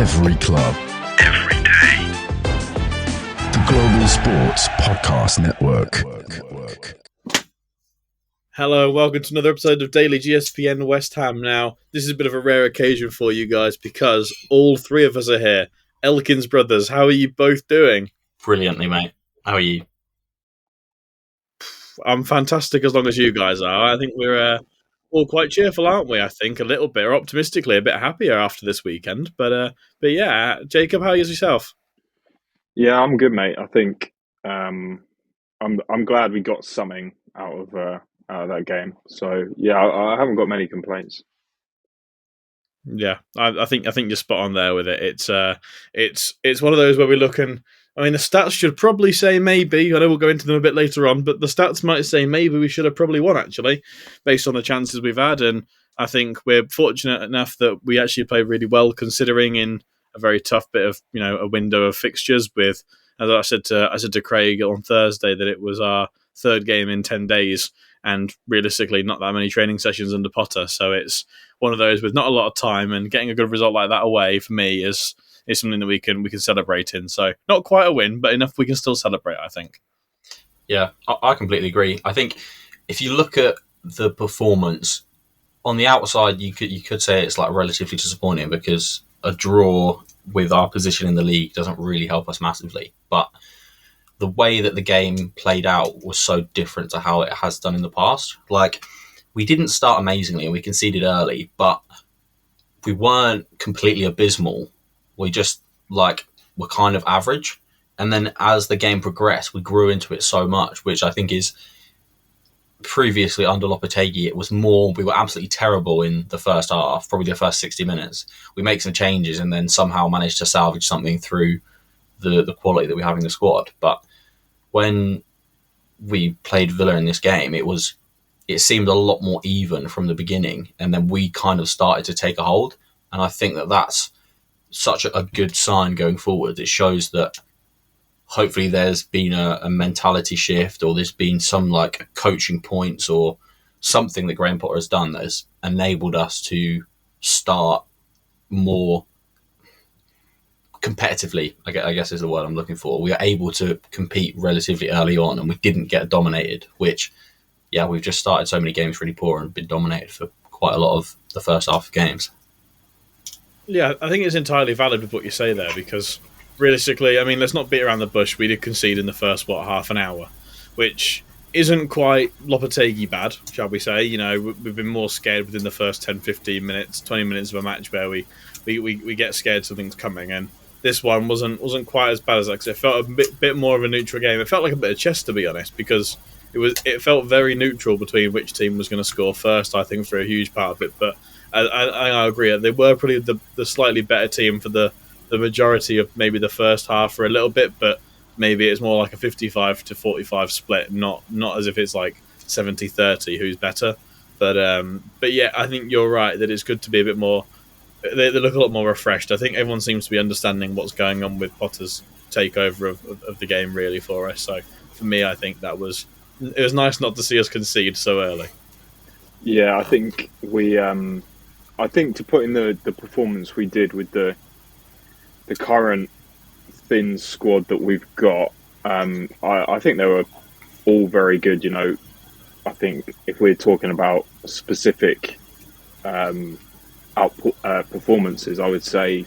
Every club. Every day. The Global Sports Podcast Network. Hello, welcome to another episode of Daily GSPN West Ham. Now, this is a bit of a rare occasion for you guys because all three of us are here. Elkins brothers, how are you both doing? Brilliantly, mate. How are you? I'm fantastic as long as you guys are. I think we're all quite cheerful, aren't we? I think a little bit, or optimistically a bit happier after this weekend. But yeah, Jacob, how are you yourself? Yeah, I'm good, mate. I think I'm glad we got something out of that game. So yeah, I haven't got many complaints. Yeah, I think you're spot on there with it. It's one of those where we look and I mean the stats should probably say maybe. I know we'll go into them a bit later on, but the stats might say maybe we should have probably won actually, based on the chances we've had. And I think we're fortunate enough that we actually played really well considering in a very tough bit of a window of fixtures. With as I said to Craig on Thursday that it was our third game in 10 days. And realistically, not that many training sessions under Potter. So it's one of those with not a lot of time, and getting a good result like that away for me is something that we can celebrate in. So not quite a win, but enough we can still celebrate, I think. Yeah, I completely agree. I think if you look at the performance on the outside, you could say it's like relatively disappointing because a draw with our position in the league doesn't really help us massively. But the way that the game played out was so different to how it has done in the past. Like, we didn't start amazingly and we conceded early, but we weren't completely abysmal. We just, were kind of average. And then as the game progressed, we grew into it so much, which I think is previously under Lopetegui, it was more, we were absolutely terrible in the first half, probably the first 60 minutes. We make some changes and then somehow managed to salvage something through the quality that we have in the squad. But when we played Villa in this game, it seemed a lot more even from the beginning, and then we kind of started to take a hold. And I think that that's such a good sign going forward. It shows that hopefully there's been a mentality shift, or there's been some coaching points or something that Graham Potter has done that has enabled us to start more competitively, I guess is the word I'm looking for. We are able to compete relatively early on, and we didn't get dominated, which, yeah, we've just started so many games really poor and been dominated for quite a lot of the first half of games. Yeah, I think it's entirely valid with what you say there, because realistically, I mean, let's not beat around the bush. We did concede in the first, half an hour, which isn't quite Lopetegui bad, shall we say. We've been more scared within the first 10, 15 minutes, 20 minutes of a match where we get scared something's coming, and this one wasn't quite as bad as that, because it felt a bit more of a neutral game. It felt like a bit of chess, to be honest, because it felt very neutral between which team was going to score first, I think, for a huge part of it. But I agree, they were probably the slightly better team for the majority of maybe the first half for a little bit, but maybe it's more like a 55 to 45 split, not as if it's like 70-30 who's better. But yeah, I think you're right that it's good to be a bit more. They look a lot more refreshed. I think everyone seems to be understanding what's going on with Potter's takeover of the game really for us. So for me, I think it was nice not to see us concede so early. Yeah, I think I think to put in the performance we did with the current thin squad that we've got, I think they were all very good. I think if we're talking about specific output performances, I would say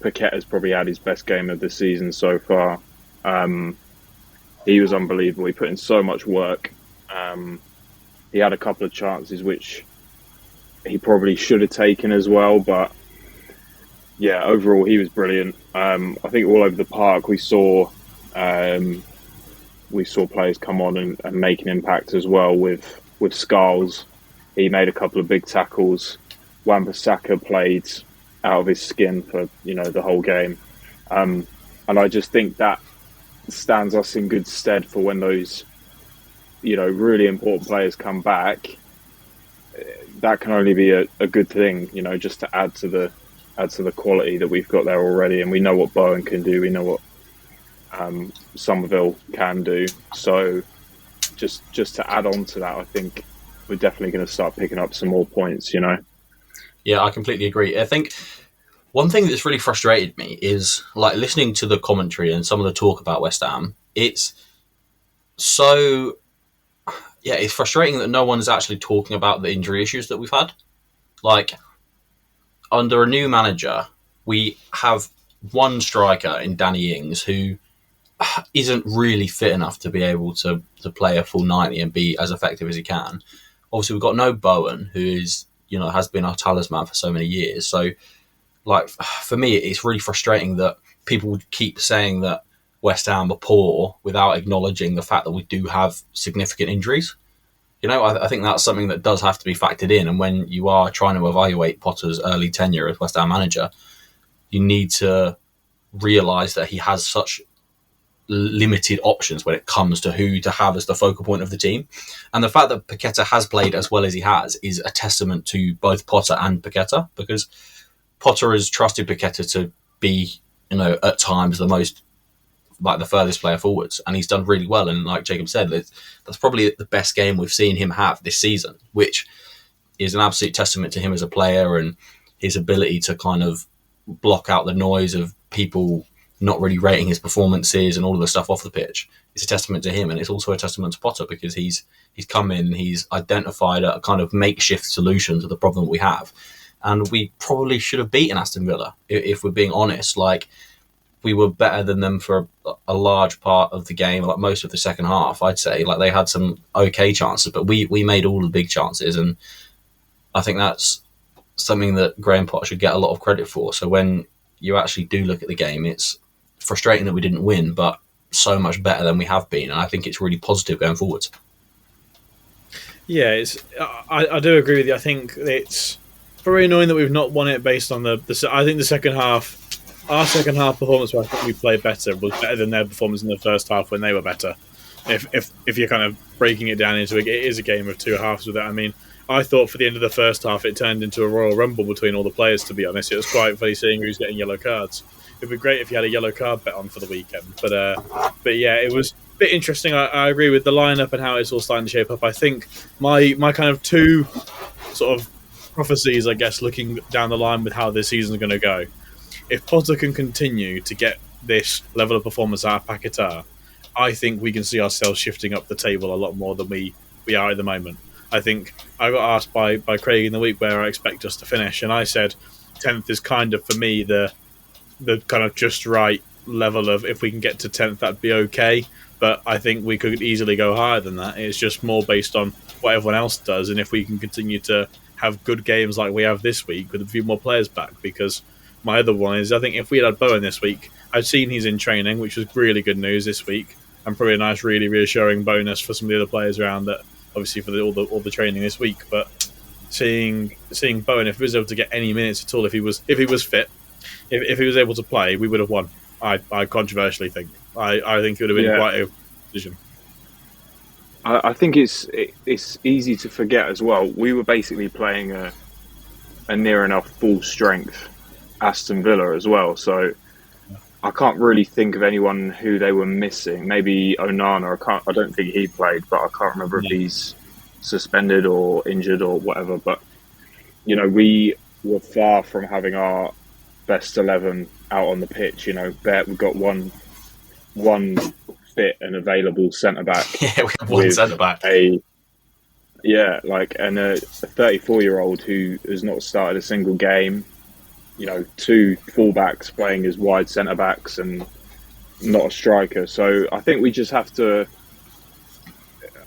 Paquette has probably had his best game of the season so far. He was unbelievable. He put in so much work. He had a couple of chances which he probably should have taken as well, but yeah, overall he was brilliant. I think all over the park we saw players come on and make an impact as well. With Skals, he made a couple of big tackles. Wan-Bissaka played out of his skin for the whole game, and I just think that stands us in good stead for when those really important players come back. That can only be a good thing, just to add to the quality that we've got there already. And we know what Bowen can do, we know what Somerville can do. So just to add on to that, I think we're definitely going to start picking up some more points. Yeah, I completely agree. I think One thing that's really frustrated me is like listening to the commentary and some of the talk about West Ham. It's so, yeah, it's frustrating that no one's actually talking about the injury issues that we've had. Like, under a new manager, we have one striker in Danny Ings who isn't really fit enough to be able to play a full 90 and be as effective as he can. Obviously, we've got no Bowen, who is, you know, has been our talisman for so many years. So, like, for me, it's really frustrating that people would keep saying that West Ham are poor without acknowledging the fact that we do have significant injuries. You know, I think that's something that does have to be factored in. And when you are trying to evaluate Potter's early tenure as West Ham manager, you need to realise that he has such limited options when it comes to who to have as the focal point of the team. And the fact that Paqueta has played as well as he has is a testament to both Potter and Paqueta, because Potter has trusted Paqueta to be, you know, at times the most, like, the furthest player forwards, and he's done really well. And like Jacob said, that's probably the best game we've seen him have this season, which is an absolute testament to him as a player and his ability to kind of block out the noise of people not really rating his performances and all of the stuff off the pitch. It's a testament to him, and it's also a testament to Potter, because he's come in, he's identified a kind of makeshift solution to the problem we have. And we probably should have beaten Aston Villa, if we're being honest. Like, we were better than them for a large part of the game, like most of the second half, I'd say. Like, they had some okay chances, but we made all the big chances. And I think that's something that Graham Potter should get a lot of credit for. So when you actually do look at the game, it's frustrating that we didn't win, but so much better than we have been. And I think it's really positive going forwards. Yeah, I do agree with you. I think it's very annoying that we've not won it based on I think the second half, our second half performance, where I think we played better, was better than their performance in the first half when they were better. If you're kind of breaking it down into it is a game of two halves with it. I mean, I thought for the end of the first half it turned into a Royal Rumble between all the players, to be honest. It was quite funny seeing who's getting yellow cards. It'd be great if you had a yellow card bet on for the weekend. But yeah, it was a bit interesting. I agree with the lineup and how it's all starting to shape up. I think my kind of two sort of prophecies, I guess, looking down the line with how this season is going to go. If Potter can continue to get this level of performance out of Paqueta, I think we can see ourselves shifting up the table a lot more than we are at the moment. I think I got asked by Craig in the week where I expect us to finish, and I said 10th is kind of, for me, the kind of just right level of, if we can get to 10th, that'd be okay. But I think we could easily go higher than that. It's just more based on what everyone else does, and if we can continue to have good games like we have this week with a few more players back. Because my other one is, I think if we had Bowen this week, I've seen he's in training, which was really good news this week, and probably a nice, really reassuring bonus for some of the other players around that, obviously for all the training this week. But seeing Bowen, if he was able to get any minutes at all, if he was fit, if he was able to play, we would have won. I controversially think. I think it would have been quite a decision. I think it's easy to forget as well. We were basically playing a near enough full strength Aston Villa as well. So I can't really think of anyone who they were missing. Maybe Onana. I don't think he played, but I can't remember if he's suspended or injured or whatever. But you know, we were far from having our best 11 out on the pitch. You know, we've got one fit and available centre back. Yeah, we have one centre back. And a 34-year-old who has not started a single game. You know, two fullbacks playing as wide centre backs and not a striker. So I think we just have to.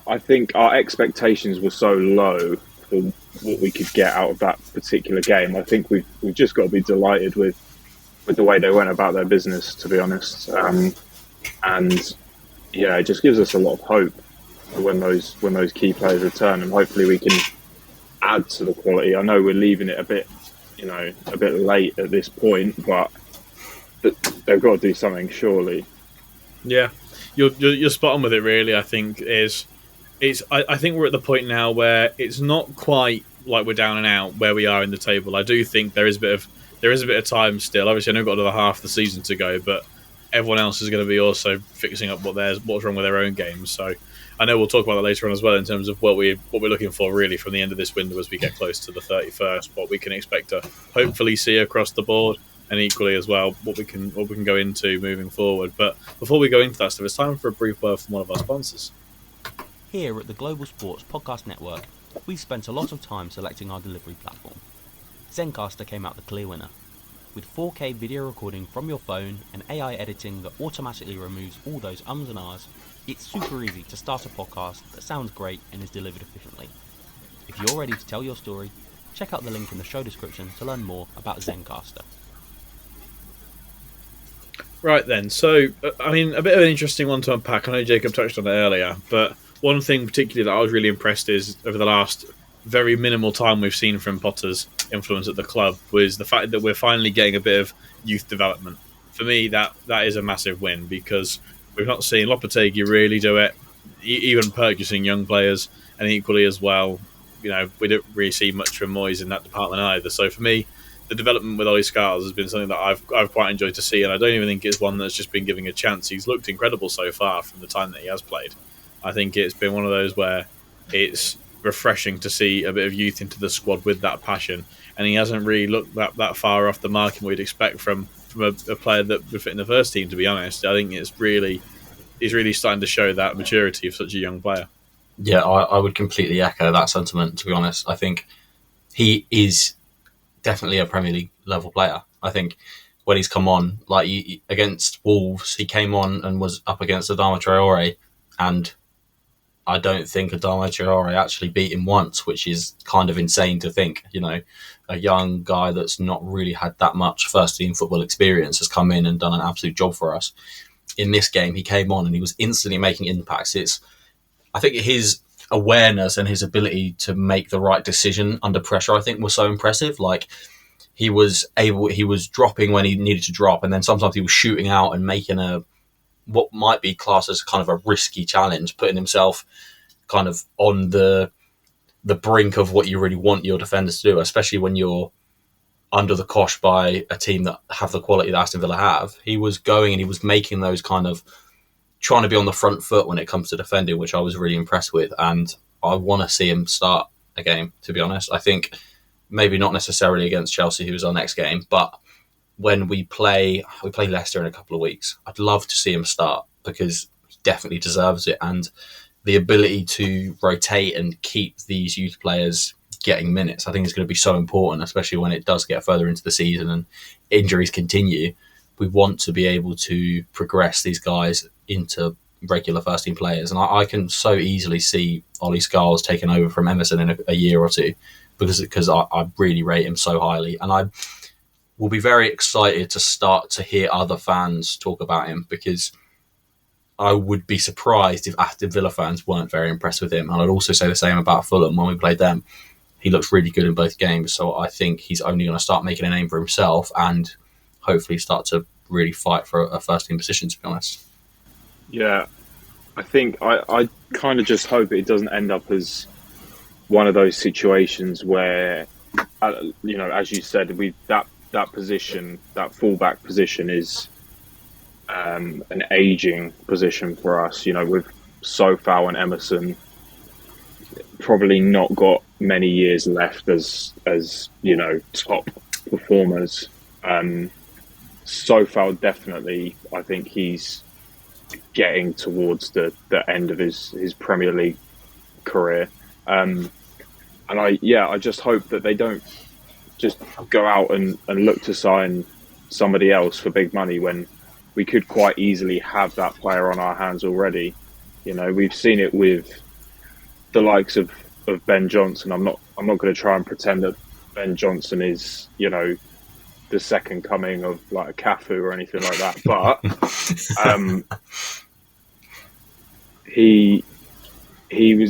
I think our expectations were so low for what we could get out of that particular game. I think we've just got to be delighted with the way they went about their business, to be honest. And yeah, it just gives us a lot of hope for when those key players return, and hopefully we can add to the quality. I know we're leaving it a bit late at this point, but they've got to do something, surely. Yeah, you're spot on with it. Really, I think I think we're at the point now where it's not quite like we're down and out where we are in the table. I do think there is a bit of time still. Obviously, I know we've got another half the season to go, but everyone else is going to be also fixing up what's wrong with their own games. So I know we'll talk about that later on as well in terms of what we're looking for really from the end of this window as we get close to the 31st. What we can expect to hopefully see across the board. and equally as well what we can go into moving forward. But before we go into that stuff, it's time for a brief word from one of our sponsors. Here at the Global Sports Podcast Network, we've spent a lot of time selecting our delivery platform. Zencastr came out the clear winner. With 4K video recording from your phone and AI editing that automatically removes all those ums and ahs, it's super easy to start a podcast that sounds great and is delivered efficiently. If you're ready to tell your story, check out the link in the show description to learn more about Zencastr. Right then, so, I mean, a bit of an interesting one to unpack. I know Jacob touched on it earlier, but one thing particularly that I was really impressed is over the last very minimal time we've seen from Potter's influence at the club was the fact that we're finally getting a bit of youth development. For me, that is a massive win because we've not seen Lopetegui really do it, even purchasing young players, and equally as well, we don't really see much from Moyes in that department either. So for me, the development with Olu Skals has been something that I've quite enjoyed to see, and I don't even think it's one that's just been giving a chance. He's looked incredible so far from the time that he has played. I think it's been one of those where it's refreshing to see a bit of youth into the squad with that passion, and he hasn't really looked that far off the mark we'd expect from a player that would fit in the first team, to be honest. I think he's really starting to show that maturity of such a young player. Yeah, I would completely echo that sentiment, to be honest. I think he is definitely a Premier League level player. I think when he's come on, against Wolves, he came on and was up against Adama Traore, and I don't think Adama Traore actually beat him once, which is kind of insane to think. A young guy that's not really had that much first team football experience has come in and done an absolute job for us. In this game, he came on and he was instantly making impacts. I think his awareness and his ability to make the right decision under pressure, I think, was so impressive. He was dropping when he needed to drop, and then sometimes he was shooting out and making what might be classed as kind of a risky challenge, putting himself kind of on the brink of what you really want your defenders to do, especially when you're under the cosh by a team that have the quality that Aston Villa have. He was going and he was making those kind of trying to be on the front foot when it comes to defending, which I was really impressed with. And I want to see him start a game, to be honest. I think maybe not necessarily against Chelsea, who is our next game, but when we play Leicester in a couple of weeks, I'd love to see him start because he definitely deserves it. And the ability to rotate and keep these youth players getting minutes, I think is going to be so important, especially when it does get further into the season and injuries continue. We want to be able to progress these guys into regular first team players. And I can so easily see Olu Skals taking over from Emerson in a year or two because I really rate him so highly. And I will be very excited to start to hear other fans talk about him, because I would be surprised if Aston Villa fans weren't very impressed with him. And I'd also say the same about Fulham when we played them. He looks really good in both games. So I think he's only going to start making a name for himself and hopefully start to really fight for a first team position, to be honest. Yeah, I think I kind of just hope it doesn't end up as one of those situations where, as you said, that position, that fullback position is an aging position for us. With Sofal and Emerson probably not got many years left as top performers. Sofal definitely, I think he's getting towards the end of his Premier League career. And I just hope that they don't just go out and look to sign somebody else for big money when we could quite easily have that player on our hands already. We've seen it with the likes of Ben Johnson. I'm not going to try and pretend that Ben Johnson is, the second coming of like a Cafu or anything like that, but he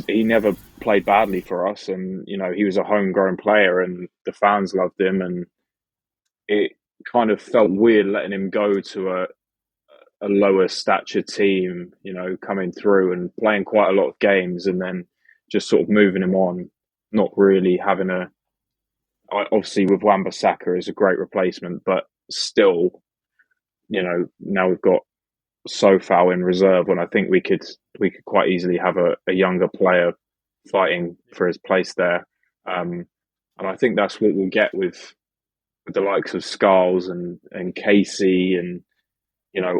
never played badly for us, and he was a homegrown player, and the fans loved him, and it kind of felt weird letting him go to a lower stature team, coming through and playing quite a lot of games, and then just sort of moving him on, not really having obviously with Wan-Bissaka is a great replacement, but still, now we've got Sofal in reserve when I think we could quite easily have a younger player fighting for his place there. And I think that's what we'll get with the likes of Skals and Casey and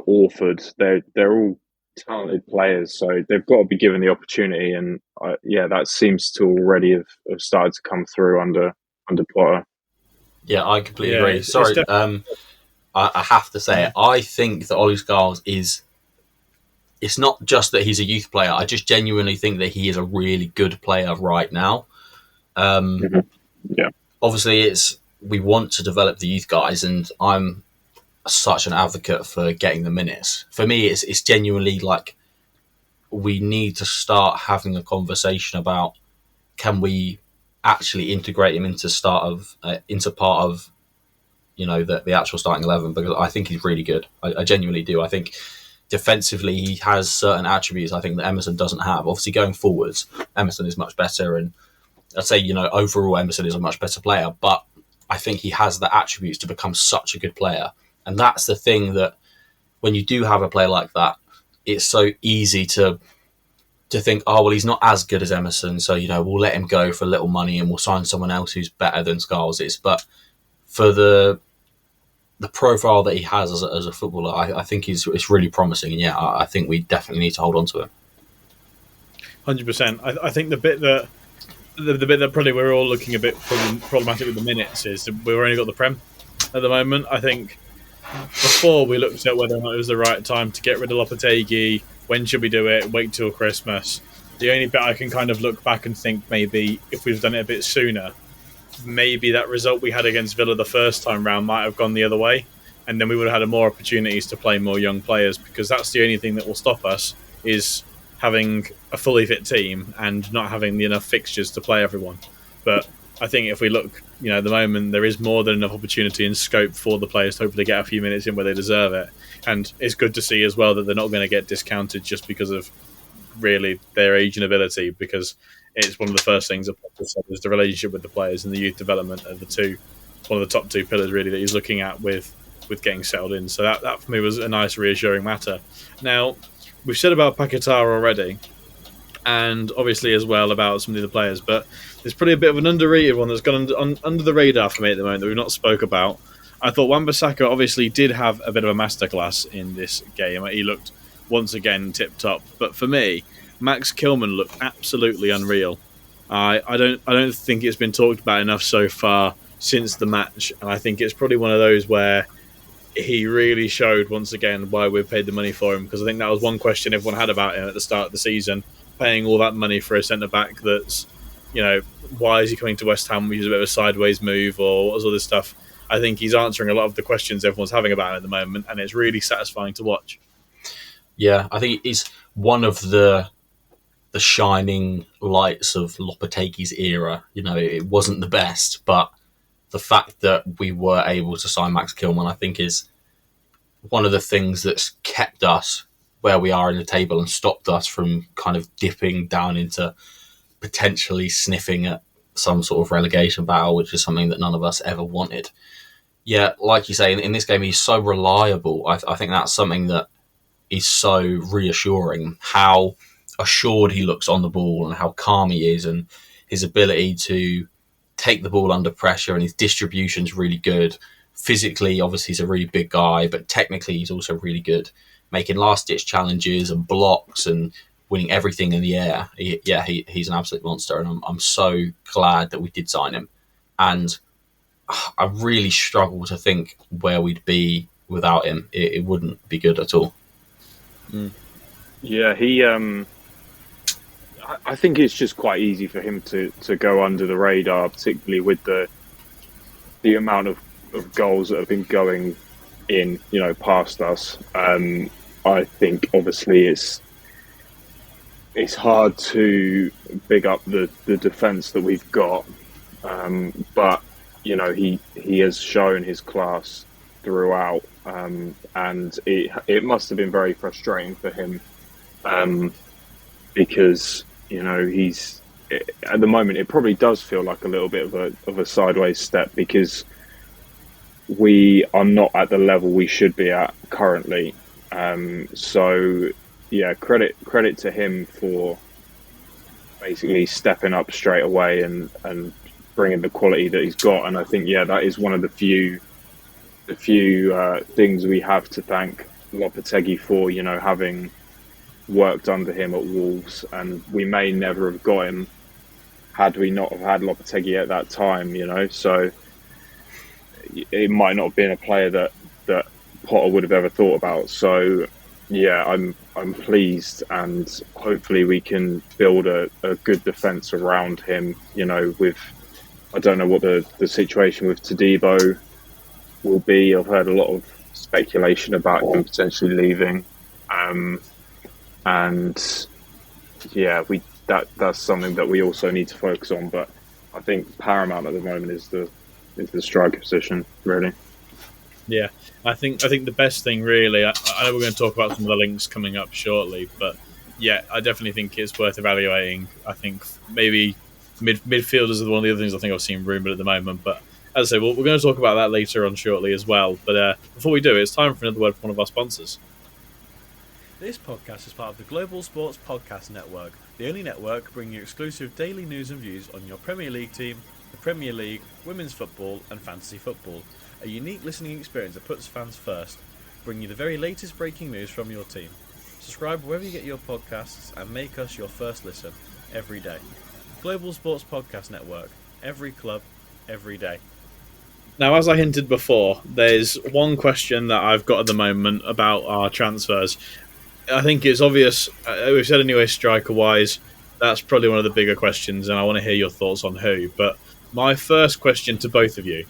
Orford, they're all talented players, so they've got to be given the opportunity. And that seems to already have started to come through under Potter. Yeah, I completely agree. Sorry, I have to say it. I think that Olu Skals is. It's not just that he's a youth player. I just genuinely think that he is a really good player right now. Yeah. Obviously, we want to develop the youth guys, and I'm such an advocate for getting the minutes. For me, it's genuinely like we need to start having a conversation about can we actually integrate him into part of the actual starting 11, because I think he's really good. I genuinely do. I think defensively he has certain attributes I think that Emerson doesn't have. Obviously going forwards, Emerson is much better, and I'd say overall Emerson is a much better player, but I think he has the attributes to become such a good player. And that's the thing, that when you do have a player like that, it's so easy to think, oh, well, he's not as good as Emerson, so, we'll let him go for a little money and we'll sign someone else who's better than Skals is. But for the profile that he has as a footballer, I think it's really promising. And I think we definitely need to hold on to him. 100%. I think the bit that probably we're all looking a bit problematic with the minutes is that we've only got the Prem at the moment. I think before we looked at whether or not it was the right time to get rid of Lopetegui, when should we do it, wait till Christmas. The only bit I can kind of look back and think maybe if we've done it a bit sooner, maybe that result we had against Villa the first time round might have gone the other way, and then we would have had more opportunities to play more young players, because that's the only thing that will stop us, is having a fully fit team and not having enough fixtures to play everyone. But I think if we look, at the moment there is more than enough opportunity and scope for the players to hopefully get a few minutes in where they deserve it. And it's good to see as well that they're not going to get discounted just because of really their age and ability, because it's one of the first things that is the relationship with the players and the youth development are one of the top two pillars really that he's looking at with getting settled in. So that for me was a nice reassuring matter. Now, we've said about Paquetá already, and obviously as well about some of the other players, but there's probably a bit of an underrated one that's gone under the radar for me at the moment that we've not spoke about. I thought Wan-Bissaka obviously did have a bit of a masterclass in this game. He looked once again tip-top, but for me, Max Kilman looked absolutely unreal. I don't think it's been talked about enough so far since the match, and I think it's probably one of those where he really showed once again why we've paid the money for him, because I think that was one question everyone had about him at the start of the season, paying all that money for a centre-back that's, why is he coming to West Ham? He's a bit of a sideways move, or what was all this stuff? I think he's answering a lot of the questions everyone's having about him at the moment, and it's really satisfying to watch. Yeah, I think he's one of the shining lights of Lopetegui's era. It wasn't the best, but the fact that we were able to sign Max Kilman, I think, is one of the things that's kept us where we are in the table and stopped us from kind of dipping down into potentially sniffing at some sort of relegation battle, which is something that none of us ever wanted. Yeah, like you say, in this game, he's so reliable. I think that's something that is so reassuring, how assured he looks on the ball and how calm he is, and his ability to take the ball under pressure, and his distribution's really good. Physically, obviously, he's a really big guy, but technically he's also really good, making last-ditch challenges and blocks and winning everything in the air. He's an absolute monster, and I'm so glad that we did sign him. And I really struggle to think where we'd be without him. It wouldn't be good at all. Yeah, he. I think it's just quite easy for him to go under the radar, particularly with the amount of goals that have been going in, past us. I think obviously it's hard to big up the defence that we've got, but he has shown his class throughout, and it must have been very frustrating for him, because he's at the moment, it probably does feel like a little bit of a sideways step, because we are not at the level we should be at currently. So yeah, credit to him for basically stepping up straight away and bringing the quality that he's got. And I think, that is one of the few things we have to thank Lopetegui for, having worked under him at Wolves, and we may never have got him had we not have had Lopetegui at that time, so it might not have been a player that Potter would have ever thought about. So I'm pleased, and hopefully we can build a good defence around him, with, I don't know what the situation with Todibo will be. I've heard a lot of speculation about him potentially leaving, and that's something that we also need to focus on. But I think paramount at the moment is the striker position, really. Yeah, I think the best thing, really, I know we're going to talk about some of the links coming up shortly, but I definitely think it's worth evaluating. I think maybe midfielders are one of the other things I think I've seen rumoured at the moment, but as I say, we're going to talk about that later on shortly as well. But before we do, it's time for another word from one of our sponsors. This podcast is part of the Global Sports Podcast Network, the only network bringing you exclusive daily news and views on your Premier League team, the Premier League, women's football and fantasy football. A unique listening experience that puts fans first, bringing you the very latest breaking news from your team. Subscribe wherever you get your podcasts and make us your first listen every day. Global Sports Podcast Network. Every club, every day. Now, as I hinted before, there's one question that I've got at the moment about our transfers. I think it's obvious, we've said anyway, striker-wise, that's probably one of the bigger questions, and I want to hear your thoughts on who. But my first question to both of you,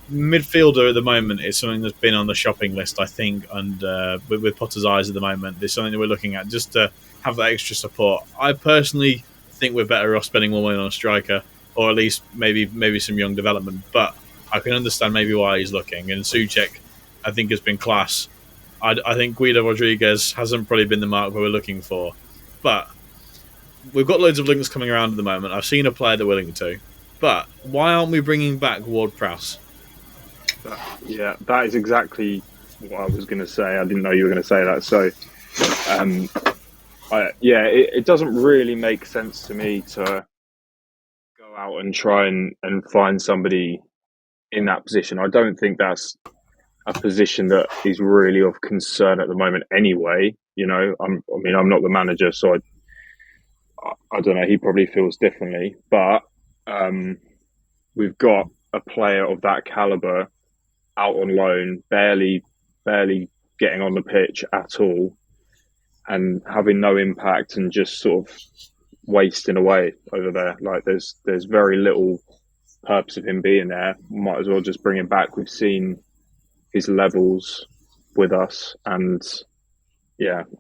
midfielder at the moment is something that's been on the shopping list, I think, and with Potter's eyes at the moment, there's something that we're looking at just to have that extra support. I personally think we're better off spending more money on a striker, or at least maybe some young development, but I can understand maybe why he's looking. And Souček, I think, has been class. I think Guido Rodriguez hasn't probably been the mark we're looking for, but we've got loads of links coming around at the moment. I've seen a player that we're linked to, but why aren't we bringing back Ward-Prowse? That is exactly what I was going to say. I didn't know you were going to say that. So, it doesn't really make sense to me to go out and try and find somebody in that position. I don't think that's a position that is really of concern at the moment anyway. I'm not the manager, so I don't know. He probably feels differently, but we've got a player of that caliber out on loan, barely getting on the pitch at all, and having no impact and just sort of wasting away over there. Like there's very little purpose of him being there. Might as well just bring him back. We've seen his levels with us, and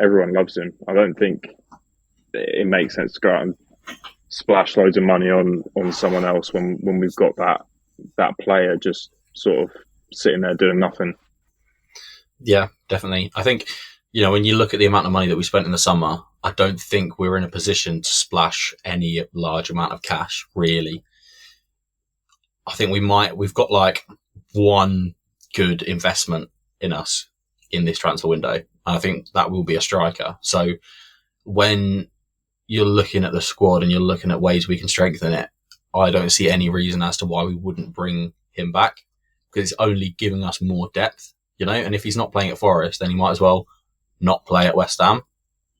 everyone loves him. I don't think it makes sense to go out and splash loads of money on someone else when we've got that player just sort of sitting there doing nothing. Yeah, definitely. I think, when you look at the amount of money that we spent in the summer, I don't think we're in a position to splash any large amount of cash, really. I think we've got like one good investment in us in this transfer window. And I think that will be a striker. So when you're looking at the squad and you're looking at ways we can strengthen it, I don't see any reason as to why we wouldn't bring him back, because it's only giving us more depth, and if he's not playing at Forest, then he might as well not play at West Ham,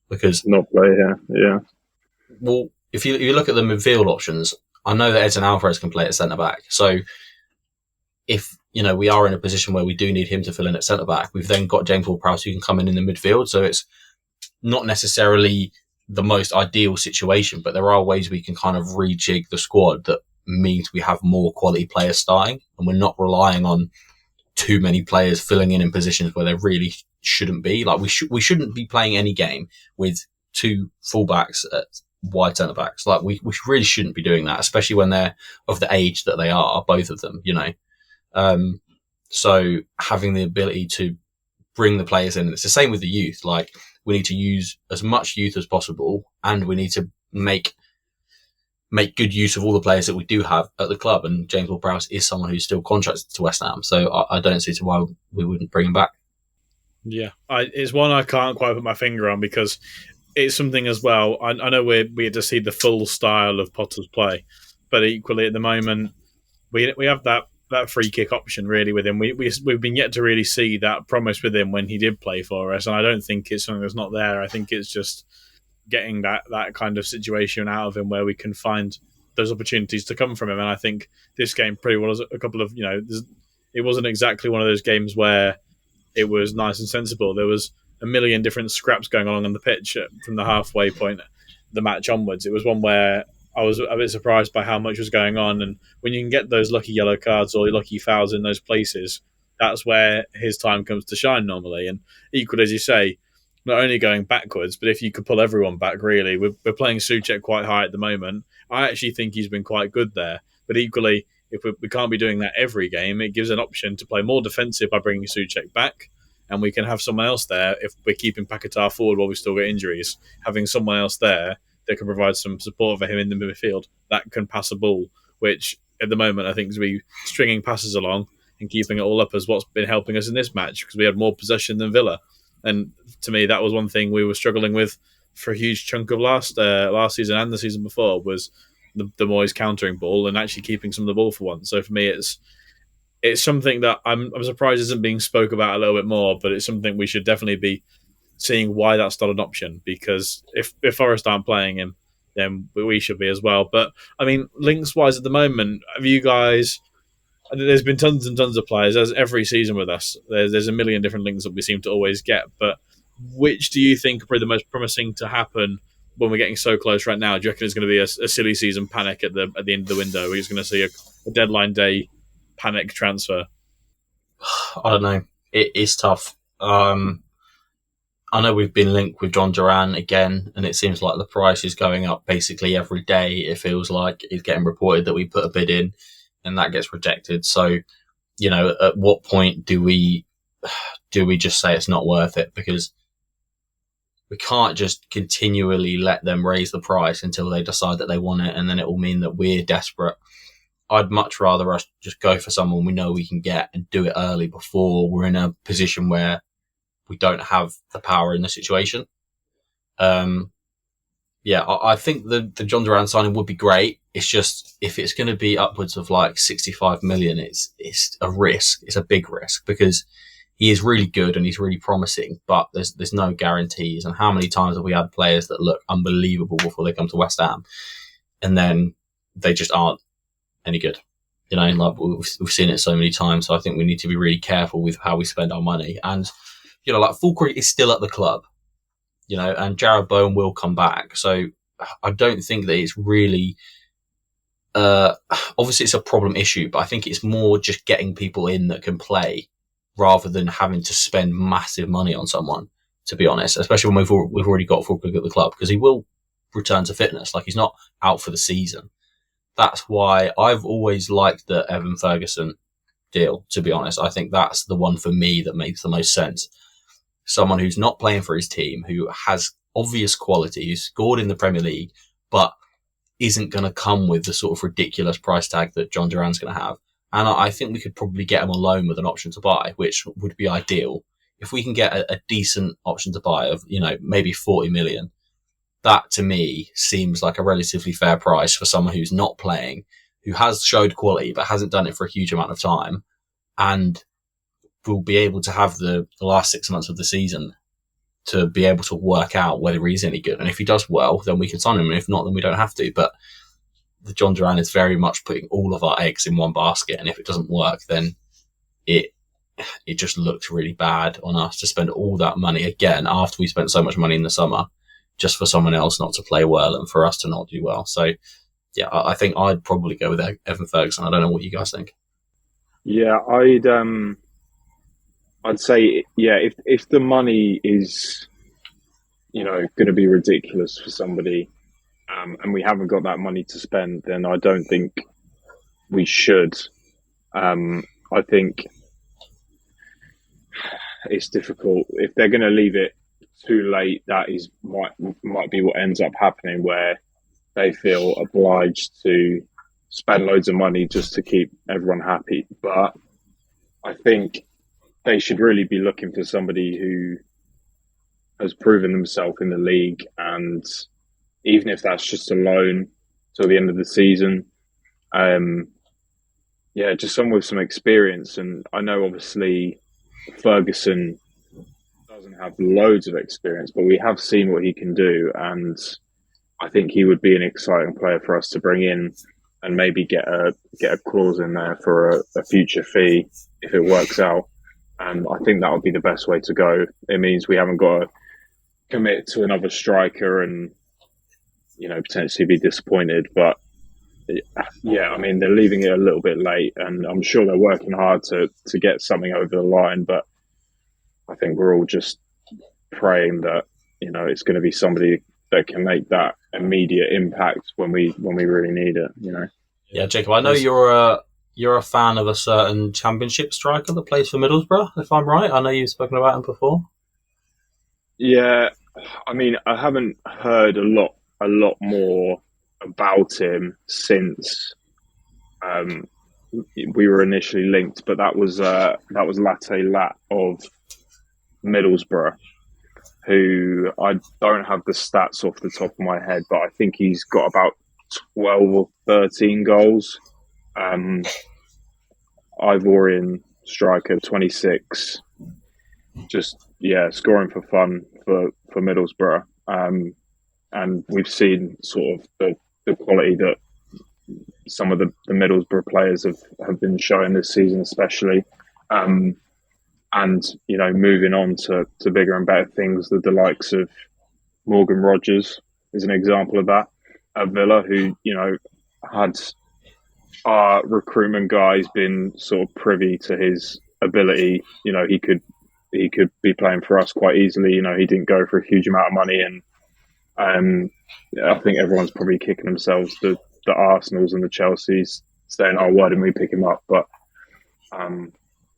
because not play here. Yeah. Well, if you look at the midfield options, I know that Edson Alvarez can play at centre back. So if we are in a position where we do need him to fill in at centre back, we've then got James Ward-Prowse who can come in the midfield. So it's not necessarily the most ideal situation, but there are ways we can kind of rejig the squad that means we have more quality players starting, and we're not relying on too many players filling in positions where they really shouldn't be. Like we shouldn't be playing any game with two fullbacks at wide centre backs. Like we really shouldn't be doing that, especially when they're of the age that they are, both of them. So having the ability to bring the players in, it's the same with the youth. Like we need to use as much youth as possible, and we need to make good use of all the players that we do have at the club. And James Ward-Prowse is someone who's still contracted to West Ham, so I don't see why we wouldn't bring him back. Yeah, it's one I can't quite put my finger on, because it's something as well. I know we had to see the full style of Potter's play, but equally at the moment, we have that free kick option really with him. We've been yet to really see that promise with him when he did play for us, and I don't think it's something that's not there. I think it's just getting that kind of situation out of him where we can find those opportunities to come from him. And I think this game pretty well was a couple of, it wasn't exactly one of those games where it was nice and sensible. There was a million different scraps going on the pitch from the halfway point, the match onwards. It was one where I was a bit surprised by how much was going on. And when you can get those lucky yellow cards or lucky fouls in those places, that's where his time comes to shine normally. And equally, as you say, not only going backwards, but if you could pull everyone back, really. We're playing Souček quite high at the moment. I actually think he's been quite good there. But equally, if we can't be doing that every game, it gives an option to play more defensive by bringing Souček back, and we can have someone else there if we're keeping Paquetá forward while we still get injuries. Having someone else there that can provide some support for him in the midfield that can pass a ball, which at the moment I think is we stringing passes along and keeping it all up as what's been helping us in this match, because we had more possession than Villa. And to me, that was one thing we were struggling with for a huge chunk of last season and the season before, was the Moyes countering ball and actually keeping some of the ball for once. So for me, it's something that I'm surprised isn't being spoke about a little bit more, but it's something we should definitely be seeing why that's not an option, because if Forest aren't playing him, then we should be as well. But I mean, links-wise at the moment, have you guys... There's been tons and tons of players, as every season with us. There's a million different links that we seem to always get. But which do you think are probably the most promising to happen when we're getting so close right now? Do you reckon it's going to be a silly season panic at the end of the window? We're just going to see a deadline day panic transfer? I don't know. It is tough. I know we've been linked with John Duran again, and it seems like the price is going up basically every day. It feels like it's getting reported that we put a bid in and that gets rejected. So, at what point do we just say it's not worth it? Because we can't just continually let them raise the price until they decide that they want it, and then it will mean that we're desperate. I'd much rather us just go for someone we know we can get and do it early before we're in a position where we don't have the power in the situation. I think the John Duran signing would be great. It's just, if it's going to be upwards of like 65 million, it's a risk. It's a big risk, because he is really good and he's really promising, but there's no guarantees. And how many times have we had players that look unbelievable before they come to West Ham, and then they just aren't any good? Like we've seen it so many times. So I think we need to be really careful with how we spend our money. And like Fulkrug is still at the club, and Jared Bowen will come back. So I don't think that it's really. Obviously it's a problem issue, but I think it's more just getting people in that can play rather than having to spend massive money on someone, to be honest, especially when we've already got Fulkrug at the club, because he will return to fitness. Like, he's not out for the season. That's why I've always liked the Evan Ferguson deal, to be honest. I think that's the one for me that makes the most sense. Someone who's not playing for his team, who has obvious quality, who's scored in the Premier League, but isn't going to come with the sort of ridiculous price tag that John Duran's going to have. And I think we could probably get him on loan with an option to buy, which would be ideal. If we can get a decent option to buy of, maybe 40 million, that to me seems like a relatively fair price for someone who's not playing, who has showed quality, but hasn't done it for a huge amount of time, and will be able to have the last 6 months of the season to be able to work out whether he's any good. And if he does well, then we can sign him. And if not, then we don't have to. But the John Duran is very much putting all of our eggs in one basket. And if it doesn't work, then it just looks really bad on us to spend all that money again after we spent so much money in the summer just for someone else not to play well and for us to not do well. So, yeah, I think I'd probably go with Evan Ferguson. I don't know what you guys think. Yeah, I'd say, if the money is, going to be ridiculous for somebody, and we haven't got that money to spend, then I don't think we should. I think it's difficult. If they're going to leave it too late, that might be what ends up happening, where they feel obliged to spend loads of money just to keep everyone happy. But I think they should really be looking for somebody who has proven themselves in the league, and even if that's just a loan till the end of the season, Yeah, just someone with some experience. And I know obviously Ferguson doesn't have loads of experience, but we have seen what he can do. And I think he would be an exciting player for us to bring in and maybe get a clause in there for a future fee if it works out. And I think that would be the best way to go. It means we haven't got to commit to another striker and, potentially be disappointed. But yeah, I mean, they're leaving it a little bit late, and I'm sure they're working hard to get something over the line. But I think we're all just praying that it's going to be somebody that can make that immediate impact when we really need it. Yeah, Jacob, I know you're a fan of a certain Championship striker that plays for Middlesbrough, if I'm right. I know you've spoken about him before. Yeah, I mean, I haven't heard a lot more about him since we were initially linked, but that was Latte Lat of Middlesbrough, who I don't have the stats off the top of my head, but I think he's got about 12 or 13 goals. Ivorian striker, 26. Just, scoring for fun for Middlesbrough. And we've seen sort of the quality that some of the Middlesbrough players have been showing this season, especially. And, moving on to bigger and better things, the likes of Morgan Rogers is an example of that at Villa, who, had our recruitment guys been sort of privy to his ability, he could be playing for us quite easily. He didn't go for a huge amount of money, and I think everyone's probably kicking themselves, the Arsenals and the Chelseas, saying, "Oh, why didn't we pick him up?" But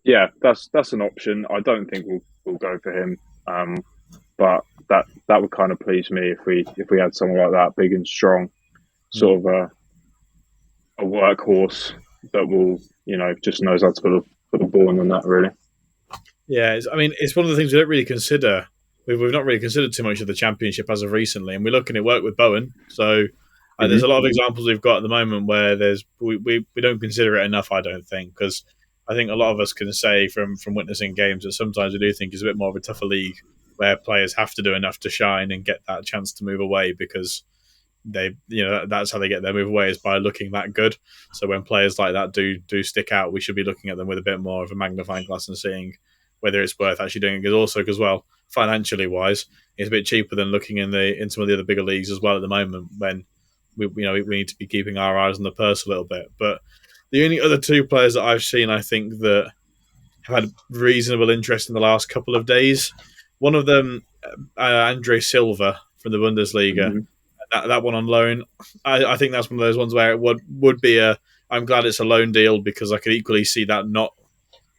yeah, that's an option. I don't think we'll go for him, but that would kind of please me if we had someone like that, big and strong, sort of a workhorse that will just knows how to put the ball in the net, really. Yeah, it's one of the things we don't really consider. We've not really considered too much of the Championship as of recently, and we're looking at work with Bowen. So there's a lot of examples we've got at the moment where we don't consider it enough. I don't think, because I think a lot of us can say from witnessing games that sometimes we do think it's a bit more of a tougher league where players have to do enough to shine and get that chance to move away, because they, that's how they get their move away, is by looking that good. So when players like that do stick out, we should be looking at them with a bit more of a magnifying glass and seeing whether it's worth actually doing it. Because also, because well, financially wise, it's a bit cheaper than looking in some of the other bigger leagues as well at the moment, when we need to be keeping our eyes on the purse a little bit. But the only other two players that I've seen, I think, that have had reasonable interest in the last couple of days, one of them, Andre Silva from the Bundesliga, that one on loan. I think that's one of those ones where it would be I'm glad it's a loan deal, because I could equally see that not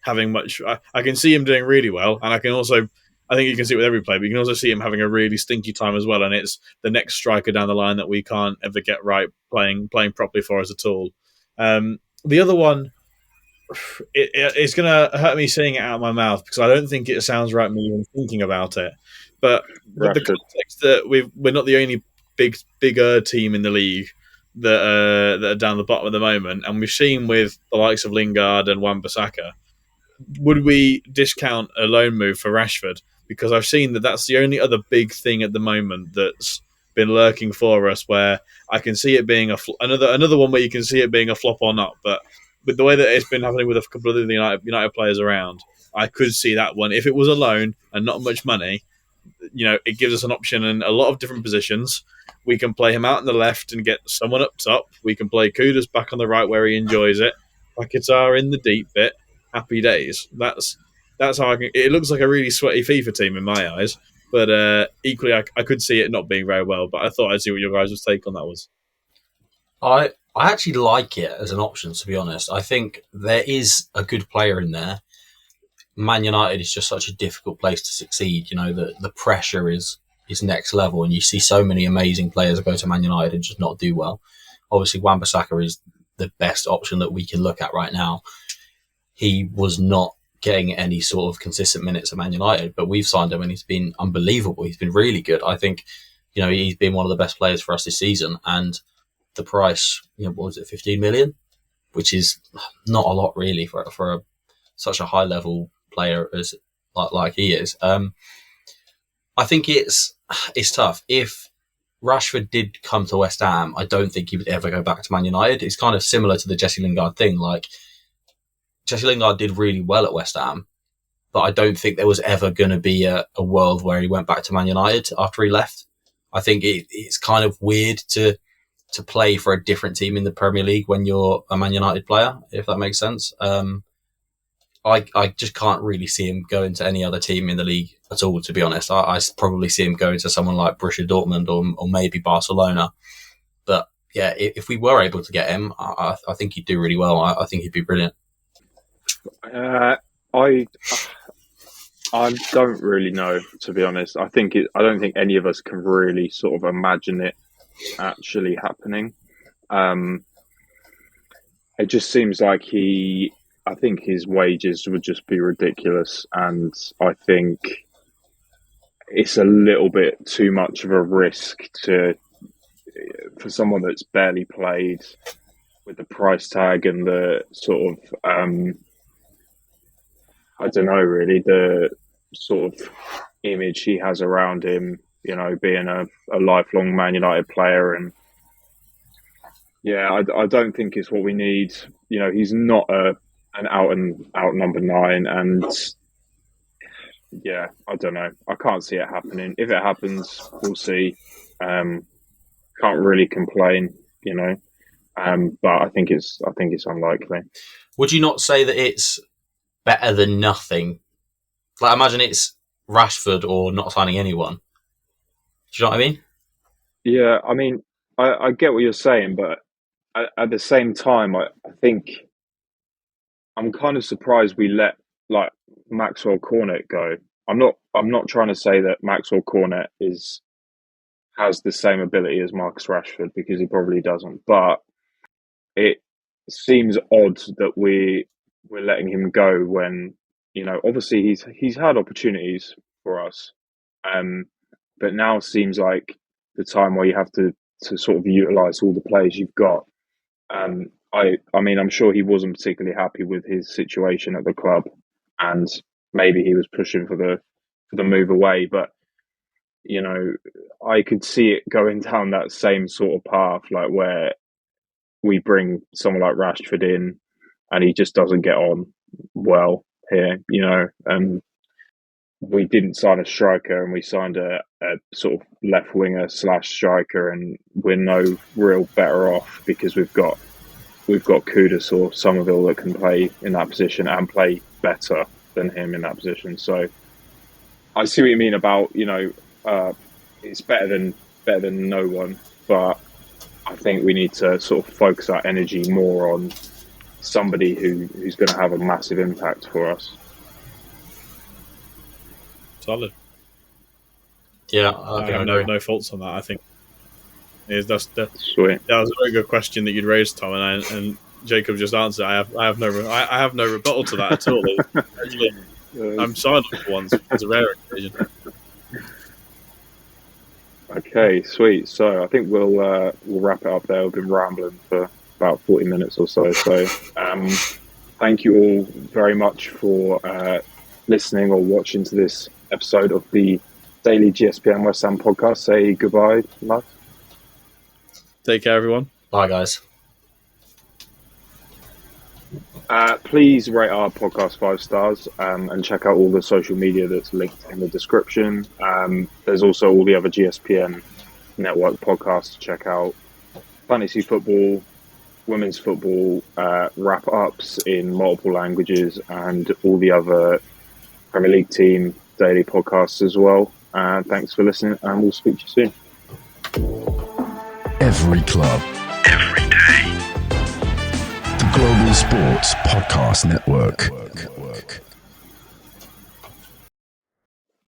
having much. I can see him doing really well, and I think you can see it with every player, but you can also see him having a really stinky time as well, and it's the next striker down the line that we can't ever get right playing properly for us at all. The other one, it's going to hurt me saying it out of my mouth, because I don't think it sounds right me even thinking about it. But with the context that we're not the only bigger team in the league that are down the bottom at the moment, and we've seen with the likes of Lingard and Wan-Bissaka, would we discount a loan move for Rashford? Because I've seen that's the only other big thing at the moment that's been lurking for us, where I can see it being another one where you can see it being a flop or not. But with the way that it's been happening with a couple of the United players around, I could see that one. If it was a loan and not much money, it gives us an option in a lot of different positions. We can play him out on the left and get someone up top. We can play Kudus back on the right where he enjoys it. Paquetá in the deep bit. Happy days. That's how I can. It looks like a really sweaty FIFA team in my eyes, but equally, I could see it not being very well. But I thought I'd see what your guys' take on that was. I actually like it as an option, to be honest. I think there is a good player in there. Man United is just such a difficult place to succeed. The pressure is next level, and you see so many amazing players go to Man United and just not do well. Obviously, Wan-Bissaka is the best option that we can look at right now. He was not getting any sort of consistent minutes at Man United, but we've signed him and he's been unbelievable. He's been really good. I think, he's been one of the best players for us this season, and the price, what was it, 15 million? which is not a lot really for such a high level player as like he is. I think it's tough. If Rashford did come to West Ham, I don't think he would ever go back to Man United. It's kind of similar to the Jesse Lingard thing. Like, Jesse Lingard did really well at West Ham, but I don't think there was ever going to be a world where he went back to Man United after he left. I think it's kind of weird to play for a different team in the Premier League when you're a Man United player, if that makes sense. I just can't really see him going to any other team in the league at all, to be honest. I probably see him going to someone like Borussia Dortmund or maybe Barcelona. But yeah, if we were able to get him, I think he'd do really well. I think he'd be brilliant. I don't really know, to be honest. I don't think any of us can really sort of imagine it actually happening. It just seems like I think his wages would just be ridiculous, and I think it's a little bit too much of a risk for someone that's barely played, with the price tag and the sort of I don't know really, the sort of image he has around him, you know, being a lifelong Man United player. And yeah, I don't think it's what we need. You know, he's not an out and out number 9, and yeah, I don't know. I can't see it happening. If it happens, we'll see. Can't really complain, you know. But I think it's unlikely. Would you not say that it's better than nothing? Like, imagine it's Rashford or not signing anyone. Do you know what I mean? Yeah, I mean, I get what you're saying, but at the same time, I think I'm kind of surprised we let like Maxwell Cornet go. I'm not trying to say that Maxwell Cornet has the same ability as Marcus Rashford, because he probably doesn't. But it seems odd that we're letting him go when, you know, obviously he's had opportunities for us, but now seems like the time where you have to sort of utilise all the players you've got. I mean, I'm sure he wasn't particularly happy with his situation at the club, and maybe he was pushing for the move away. But, you know, I could see it going down that same sort of path, like where we bring someone like Rashford in and he just doesn't get on well here, you know. And we didn't sign a striker, and we signed a sort of left winger / striker, and we're no real better off because we've got Kudus or Somerville that can play in that position and play better than him in that position. So I see what you mean about, you know, it's better than no one, but I think we need to sort of focus our energy more on somebody who's going to have a massive impact for us. Solid. Yeah, I have no faults on that. I think that's Sweet. That was a very good question that you'd raised, Tom, and Jacob just answered. I have no rebuttal to that at all. Actually, I'm silent for once. It's a rare occasion. Okay, sweet. So I think we'll wrap it up there. We've been rambling for about 40 minutes or so. So thank you all very much for listening or watching to this episode of the Daily GSPN West Ham podcast. Say goodbye, love. Take care, everyone. Bye, guys. Please rate our podcast 5 stars, and check out all the social media that's linked in the description. There's also all the other GSPN network podcasts to check out. Fantasy football, women's football, wrap-ups in multiple languages, and all the other Premier League team daily podcasts as well. Thanks for listening, and we'll speak to you soon. Every club, every day. The Global Sports Podcast Network.